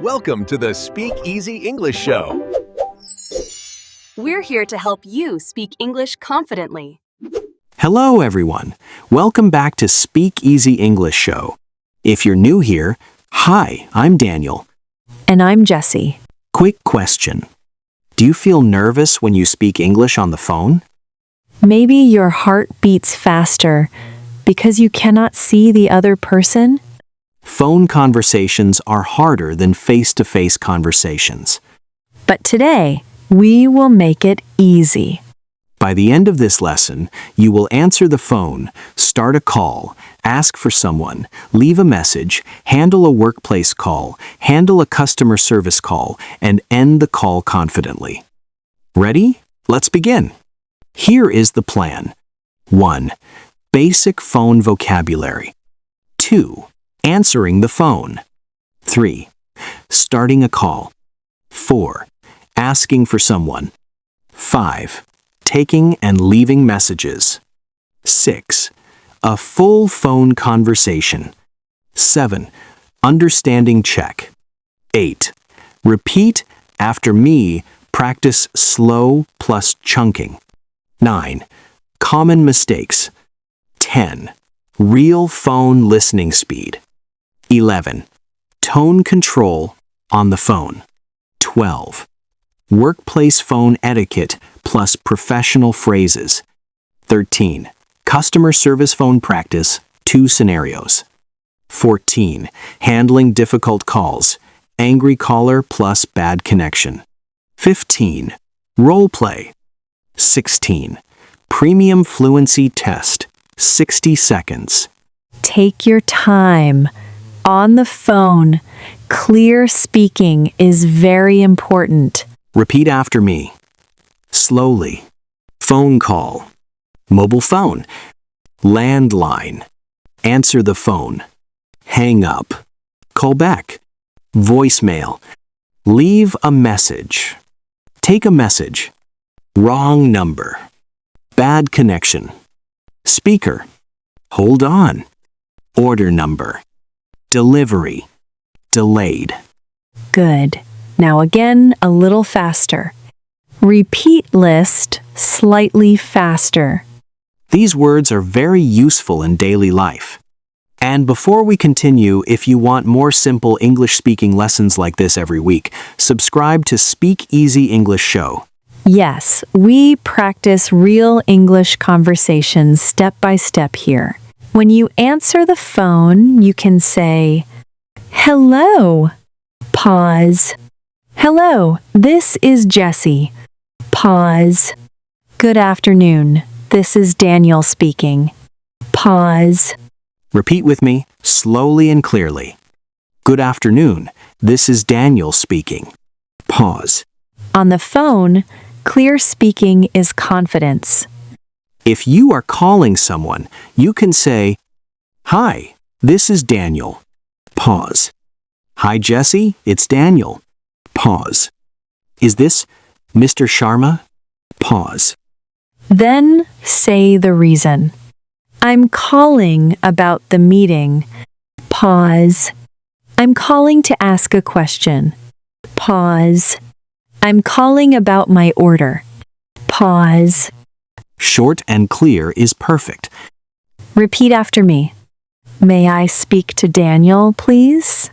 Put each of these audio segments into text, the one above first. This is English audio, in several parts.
Welcome to the Speak Easy English Show. We're here to help you speak English confidently. Hello, everyone. Welcome back to Speak Easy English Show. If you're new here, hi, I'm Daniel. And I'm Jessie. Quick question. Do you feel nervous when you speak English on the phone? Maybe your heart beats faster because you cannot see the other person? Phone conversations are harder than face-to-face conversations. But today, we will make it easy. By the end of this lesson, you will answer the phone, start a call, ask for someone, leave a message, handle a workplace call, handle a customer service call, and end the call confidently. Ready? Let's begin. Here is the plan. 1. Basic phone vocabulary. 2. Answering the phone. 3. Starting a call. 4. Asking for someone. 5. Taking and leaving messages. 6. A full phone conversation. 7. Understanding check. 8. Repeat after me, practice slow plus chunking. 9. Common mistakes. 10. Real phone listening speed. 11. Tone control on the phone. 12. Workplace phone etiquette plus professional phrases. 13. Customer service phone practice, 2 scenarios. 14. Handling difficult calls, angry caller plus bad connection. 15. Role play. 16. Premium fluency test, 60 seconds. Take your time. On the phone, clear speaking is very important. Repeat after me. Slowly. Phone call. Mobile phone. Landline. Answer the phone. Hang up. Call back. Voicemail. Leave a message. Take a message. Wrong number. Bad connection. Speaker. Hold on. Order number. Delivery. Delayed. Good. Now again, a little faster. Repeat list slightly faster. These words are very useful in daily life. And before we continue, if you want more simple English speaking lessons like this every week, subscribe to Speak Easy English Show. Yes, we practice real English conversations step by step here. When you answer the phone, you can say, "Hello." Pause. "Hello, this is Jessie." Pause. "Good afternoon. This is Daniel speaking." Pause. Repeat with me, slowly and clearly. Good afternoon. This is Daniel speaking. Pause. On the phone, clear speaking is confidence. If you are calling someone, you can say, "Hi, this is Daniel." Pause. "Hi, Jessie, it's Daniel." Pause. "Is this Mr. Sharma?" Pause. Then say the reason. "I'm calling about the meeting." Pause. "I'm calling to ask a question." Pause. "I'm calling about my order." Pause. Short and clear is perfect. Repeat after me. "May I speak to Daniel, please?"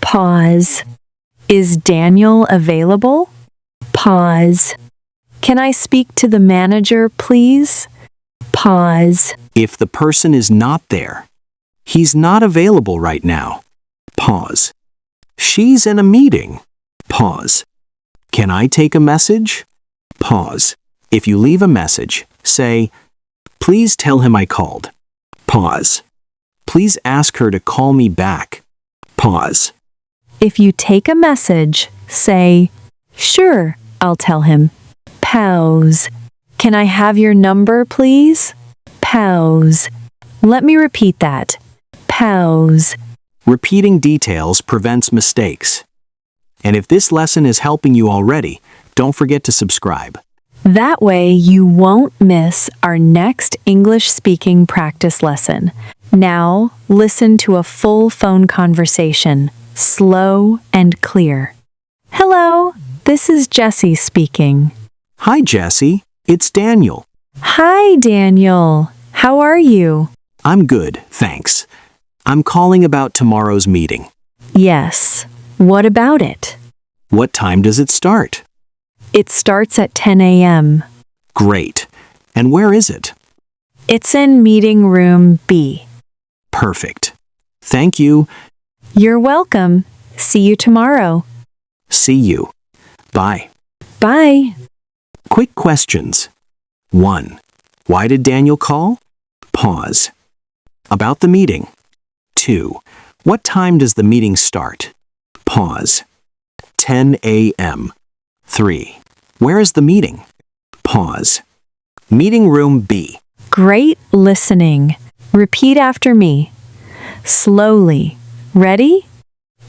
Pause. "Is Daniel available?" Pause. "Can I speak to the manager, please?" Pause. If the person is not there, he's not available right now. Pause. She's in a meeting. Pause. Can I take a message? Pause. If you leave a message, say, "Please tell him I called." Pause. "Please ask her to call me back." Pause. If you take a message, say, "Sure, I'll tell him." Pause. "Can I have your number, please?" Pause. Let me repeat that. Pause. Repeating details prevents mistakes. And if this lesson is helping you already, don't forget to subscribe. That way you won't miss our next English speaking practice lesson. Now, listen to a full phone conversation, slow and clear. Hello, this is Jessie speaking. Hi, Jessie. It's Daniel. Hi, Daniel. How are you? I'm good, thanks. I'm calling about tomorrow's meeting. Yes. What about it? What time does it start? It starts at 10 a.m. Great. And where is it? It's in meeting room B. Perfect. Thank you. You're welcome. See you tomorrow. See you. Bye. Bye. Quick questions. 1. Why did Daniel call? Pause. About the meeting. 2. What time does the meeting start? Pause. 10 a.m. 3. Where is the meeting? Pause. Meeting room B. Great listening. Repeat after me. Slowly. Ready?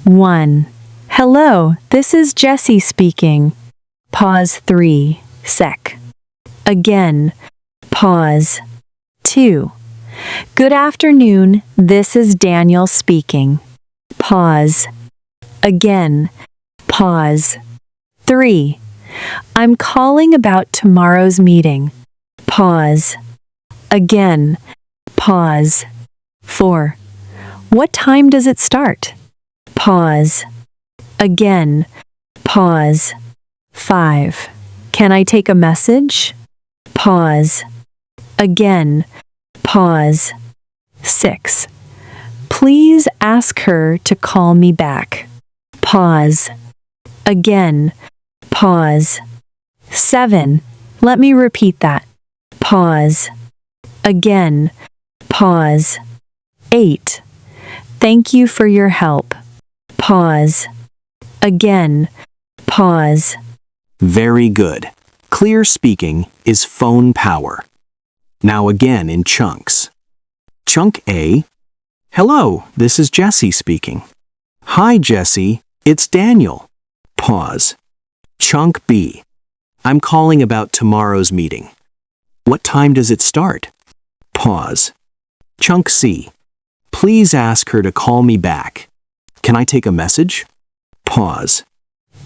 1. Hello, this is Jessie speaking. Pause 3 sec. Again. Pause. 2. Good afternoon, this is Daniel speaking. Pause. Again. Pause. 3. I'm calling about tomorrow's meeting. Pause. Again. Pause. 4. What time does it start? Pause. Again. Pause. 5. Can I take a message? Pause. Again. Pause. 6. Please ask her to call me back. Pause. Again. Pause. 7. Let me repeat that. Pause. Again. Pause. 8. Thank you for your help. Pause. Again. Pause. Very good. Clear speaking is phone power. Now again in chunks. Chunk A. Hello, this is Jessie speaking. Hi, Jessie. It's Daniel. Pause. Chunk B. I'm calling about tomorrow's meeting. What time does it start? Pause. Chunk C. Please ask her to call me back. Can I take a message? Pause.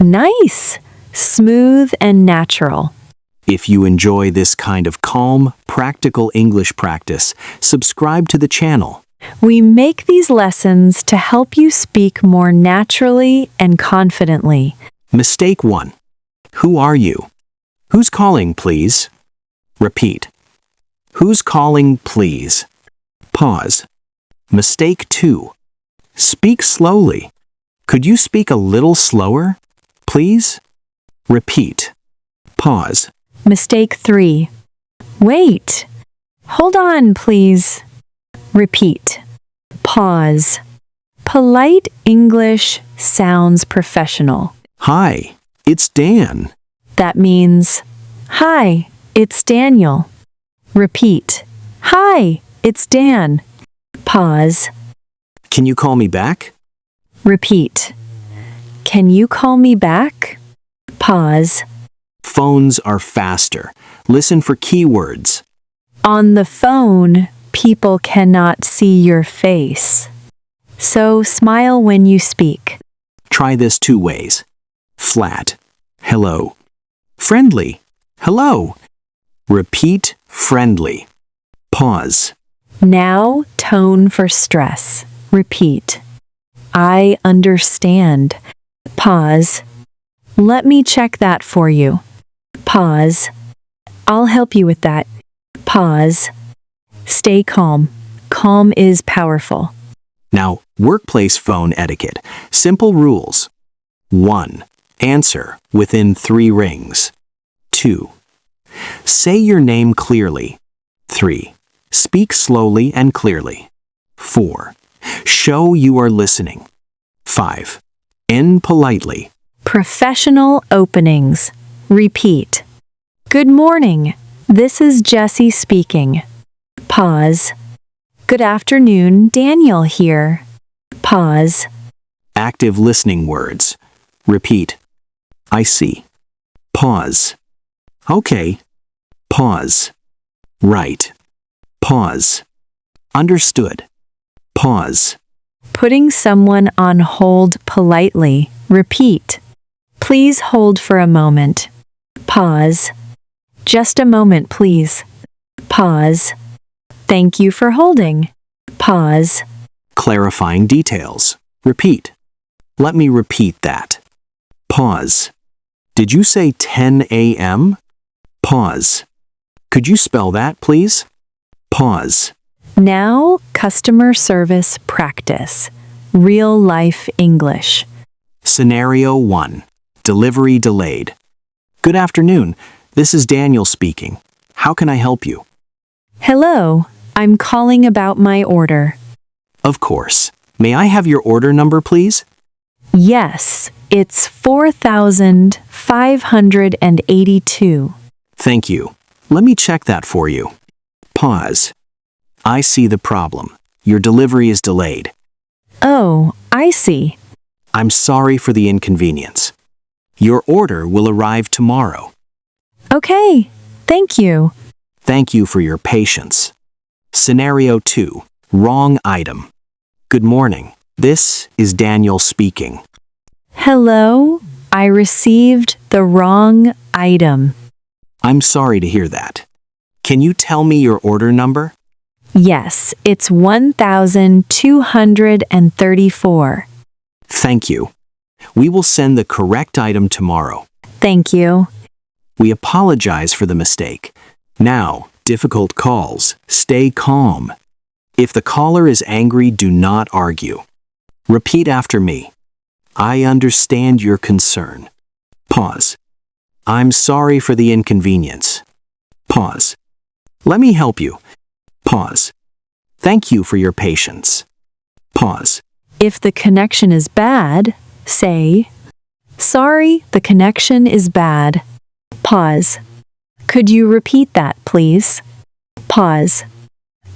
Nice. Smooth and natural. If you enjoy this kind of calm, practical English practice, subscribe to the channel. We make these lessons to help you speak more naturally and confidently. Mistake 1. Who are you? Who's calling, please? Repeat. Who's calling, please? Pause. Mistake 2. Speak slowly. Could you speak a little slower, please? Repeat. Pause. Mistake 3. Wait. Hold on, please. Repeat. Pause. Polite English sounds professional. Hi, it's Dan. That means, hi, it's Daniel. Repeat. Hi, it's Dan. Pause. Can you call me back? Repeat. Can you call me back? Pause. Phones are faster. Listen for keywords. On the phone, people cannot see your face. So smile when you speak. Try this 2 ways. Flat. Hello. Friendly. Hello. Repeat friendly. Pause. Now, tone for stress. Repeat. I understand. Pause. Let me check that for you. Pause. I'll help you with that. Pause. Stay calm. Calm is powerful. Now, workplace phone etiquette. Simple rules. 1. Answer within 3 rings. 2. Say your name clearly. 3. Speak slowly and clearly. 4. Show you are listening. 5. End politely. Professional openings. Repeat. Good morning. This is Jessie speaking. Pause. Good afternoon, Daniel here. Pause. Active listening words. Repeat. I see. Pause. Okay. Pause. Right. Pause. Understood. Pause. Putting someone on hold politely. Repeat. Please hold for a moment. Pause. Just a moment, please. Pause. Thank you for holding. Pause. Clarifying details. Repeat. Let me repeat that. Pause. Did you say 10 a.m.? Pause. Could you spell that, please? Pause. Now, customer service practice. Real life English. Scenario 1. Delivery delayed. Good afternoon. This is Daniel speaking. How can I help you? Hello, I'm calling about my order. Of course. May I have your order number, please? Yes, it's 4,582. Thank you. Let me check that for you. Pause. I see the problem. Your delivery is delayed. Oh, I see. I'm sorry for the inconvenience. Your order will arrive tomorrow. Okay, thank you. Thank you for your patience. Scenario 2. Wrong item. Good morning. This is Daniel speaking. Hello, I received the wrong item. I'm sorry to hear that. Can you tell me your order number? Yes, it's 1,234. Thank you. We will send the correct item tomorrow. Thank you. We apologize for the mistake. Now, difficult calls. Stay calm. If the caller is angry, do not argue. Repeat after me. I understand your concern. Pause. I'm sorry for the inconvenience. Pause. Let me help you. Pause. Thank you for your patience. Pause. If the connection is bad, say, sorry, the connection is bad. Pause. Could you repeat that, please? Pause.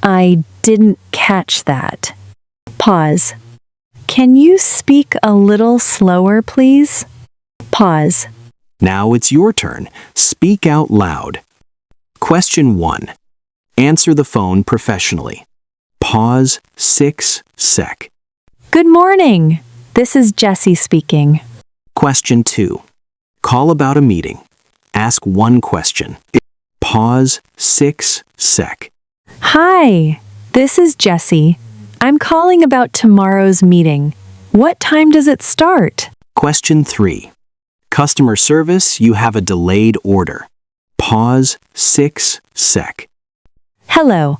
I didn't catch that. Pause. Can you speak a little slower, please? Pause. Now it's your turn. Speak out loud. Question 1. Answer the phone professionally. Pause 6 sec. Good morning. This is Jessie speaking. Question 2. Call about a meeting. Ask one question. Pause 6 sec. Hi, this is Jessie. I'm calling about tomorrow's meeting. What time does it start? Question 3. Customer service, you have a delayed order. Pause 6 sec. Hello,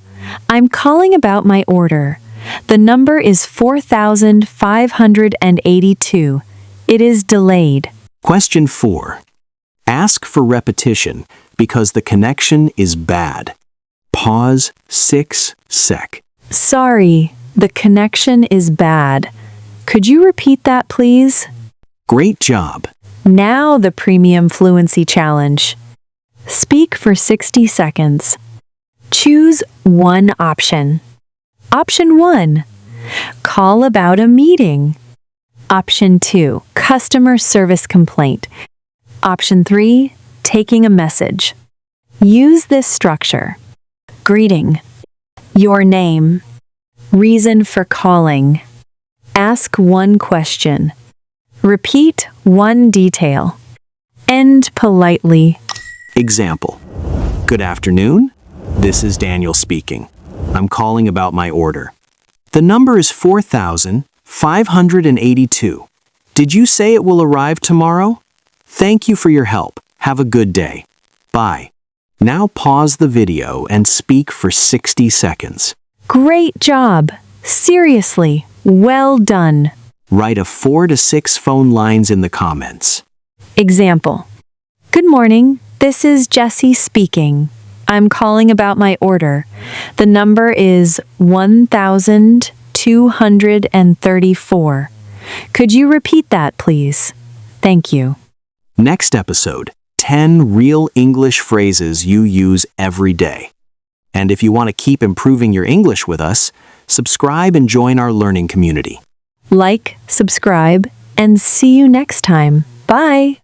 I'm calling about my order. The number is 4,582. It is delayed. Question 4. Ask for repetition because the connection is bad. Pause 6 sec. Sorry, the connection is bad. Could you repeat that, please? Great job. Now the Premium Fluency Challenge. Speak for 60 seconds. Choose one option. Option 1. Call about a meeting. Option 2. Customer service complaint. Option 3. Taking a message. Use this structure. Greeting. Your name. Reason for calling. Ask one question. Repeat one detail. End politely. Example. Good afternoon. This is Daniel speaking. I'm calling about my order. The number is 4,582. Did you say it will arrive tomorrow? Thank you for your help. Have a good day. Bye. Now pause the video and speak for 60 seconds. Great job. Seriously, well done. Write a 4 to 6 phone lines in the comments. Example. Good morning. This is Jessie speaking. I'm calling about my order. The number is 1,234. Could you repeat that, please? Thank you. Next episode, 10 real English phrases you use every day. And if you want to keep improving your English with us, subscribe and join our learning community. Like, subscribe, and see you next time. Bye.